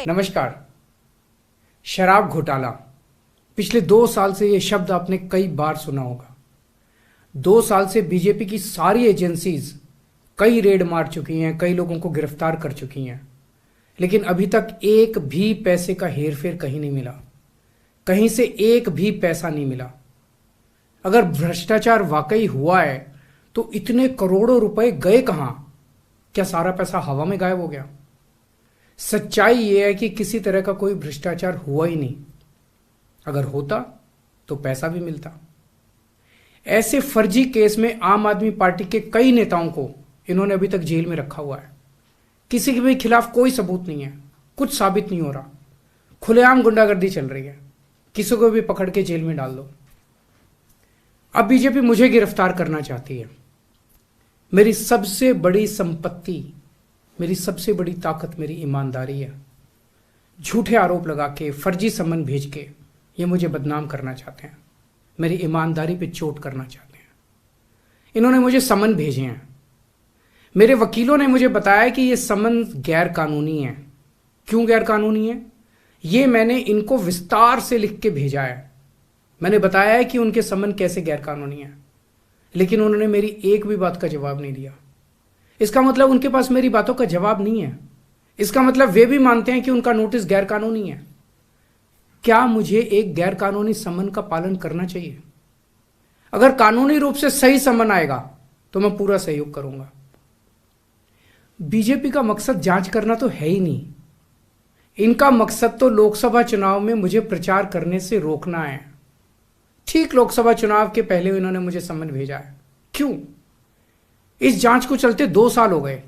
नमस्कार। शराब घोटाला, पिछले 2 साल से यह शब्द आपने कई बार सुना होगा। 2 साल से बीजेपी की सारी एजेंसीज कई रेड मार चुकी हैं, कई लोगों को गिरफ्तार कर चुकी हैं, लेकिन अभी तक एक भी पैसे का हेरफेर कहीं नहीं मिला, कहीं से एक भी पैसा नहीं मिला। अगर भ्रष्टाचार वाकई हुआ है तो इतने करोड़ों रुपए गए कहां? क्या सारा पैसा हवा में गायब हो गया? सच्चाई यह है कि किसी तरह का कोई भ्रष्टाचार हुआ ही नहीं। अगर होता तो पैसा भी मिलता। ऐसे फर्जी केस में आम आदमी पार्टी के कई नेताओं को इन्होंने अभी तक जेल में रखा हुआ है। किसी के भी खिलाफ कोई सबूत नहीं है, कुछ साबित नहीं हो रहा, खुलेआम गुंडागर्दी चल रही है, किसी को भी पकड़ के जेल में डाल दो। अब बीजेपी मुझे गिरफ्तार करना चाहती है। मेरी सबसे बड़ी संपत्ति, मेरी सबसे बड़ी ताकत मेरी ईमानदारी है। झूठे आरोप लगा के, फर्जी समन भेज के ये मुझे बदनाम करना चाहते हैं, मेरी ईमानदारी पे चोट करना चाहते हैं। इन्होंने मुझे समन भेजे हैं। मेरे वकीलों ने मुझे बताया कि ये समन गैर कानूनी है। क्यों गैर कानूनी है? ये मैंने इनको विस्तार से लिख के भेजा है। मैंने बताया है कि उनके समन कैसे गैर कानूनी है, लेकिन उन्होंने मेरी एक भी बात का जवाब नहीं दिया। इसका मतलब उनके पास मेरी बातों का जवाब नहीं है। इसका मतलब वे भी मानते हैं कि उनका नोटिस गैर कानूनी है। क्या मुझे एक गैर कानूनी समन का पालन करना चाहिए? अगर कानूनी रूप से सही समन आएगा तो मैं पूरा सहयोग करूंगा। बीजेपी का मकसद जांच करना तो है ही नहीं। इनका मकसद तो लोकसभा चुनाव में मुझे प्रचार करने से रोकना है। ठीक लोकसभा चुनाव के पहले इन्होंने मुझे समन भेजा है। क्यों? इस जांच को चलते 2 साल हो गए।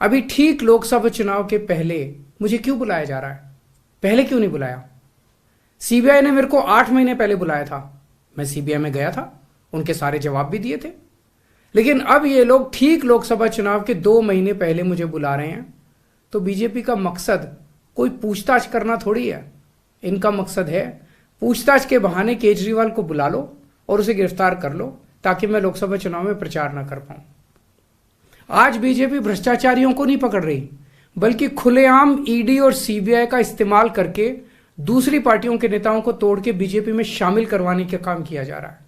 अभी ठीक लोकसभा चुनाव के पहले मुझे क्यों बुलाया जा रहा है? पहले क्यों नहीं बुलाया? सीबीआई ने मेरे को 8 महीने पहले बुलाया था। मैं सीबीआई में गया था, उनके सारे जवाब भी दिए थे। लेकिन अब ये लोग ठीक लोकसभा चुनाव के 2 महीने पहले मुझे बुला रहे हैं। तो बीजेपी का मकसद कोई पूछताछ करना थोड़ी है। इनका मकसद है पूछताछ के बहाने केजरीवाल को बुला लो और उसे गिरफ्तार कर लो, ताकि मैं लोकसभा चुनाव में प्रचार ना कर पाऊं। आज बीजेपी भ्रष्टाचारियों को नहीं पकड़ रही, बल्कि खुलेआम ईडी और सीबीआई का इस्तेमाल करके दूसरी पार्टियों के नेताओं को तोड़ के बीजेपी में शामिल करवाने का काम किया जा रहा है।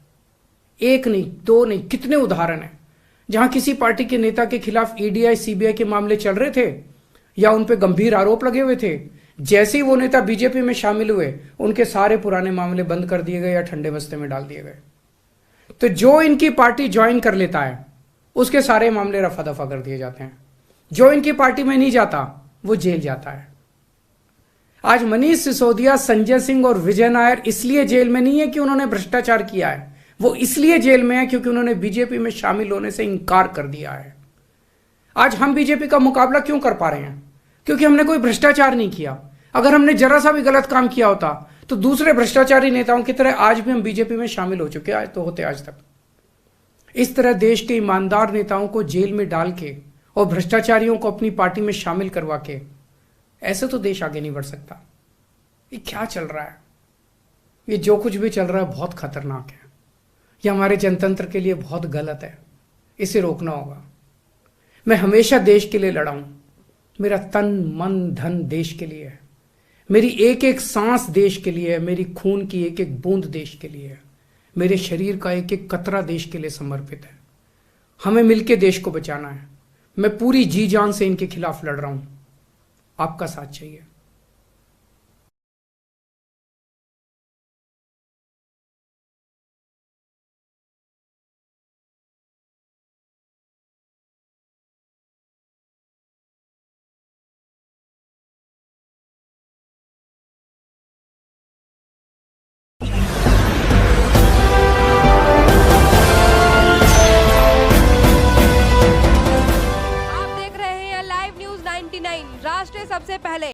एक नहीं, 2 नहीं, कितने उदाहरण हैं जहां किसी पार्टी के नेता के खिलाफ ईडी सीबीआई के मामले चल रहे थे या उन पर गंभीर आरोप लगे हुए थे। जैसे ही वो नेता बीजेपी में शामिल हुए, उनके सारे पुराने मामले बंद कर दिए गए या ठंडे बस्ते में डाल दिए गए। तो जो इनकी पार्टी ज्वाइन कर लेता है उसके सारे मामले रफा दफा कर दिए जाते हैं। जो इनकी पार्टी में नहीं जाता वो जेल जाता है। आज मनीष सिसोदिया, संजय सिंह और विजय नायर इसलिए जेल में नहीं है कि उन्होंने भ्रष्टाचार किया है, वो इसलिए जेल में है क्योंकि उन्होंने बीजेपी में शामिल होने से इंकार कर दिया है। आज हम बीजेपी का मुकाबला क्यों कर पा रहे हैं? क्योंकि हमने कोई भ्रष्टाचार नहीं किया। अगर हमने जरा सा भी गलत काम किया होता तो दूसरे भ्रष्टाचारी नेताओं की तरह आज भी हम बीजेपी में शामिल हो चुके होते आज तक। इस तरह देश के ईमानदार नेताओं को जेल में डाल के और भ्रष्टाचारियों को अपनी पार्टी में शामिल करवा के ऐसे तो देश आगे नहीं बढ़ सकता। ये क्या चल रहा है? ये जो कुछ भी चल रहा है बहुत खतरनाक है। ये हमारे जनतंत्र के लिए बहुत गलत है। इसे रोकना होगा। मैं हमेशा देश के लिए लड़ा हूं। मेरा तन मन धन देश के लिए है। मेरी एक एक सांस देश के लिए है। मेरी खून की एक एक बूंद देश के लिए है। मेरे शरीर का एक एक कतरा देश के लिए समर्पित है। हमें मिलकर देश को बचाना है। मैं पूरी जी जान से इनके खिलाफ लड़ रहा हूं। आपका साथ चाहिए। आप देख रहे हैं लाइव न्यूज 99 राष्ट्र सबसे पहले।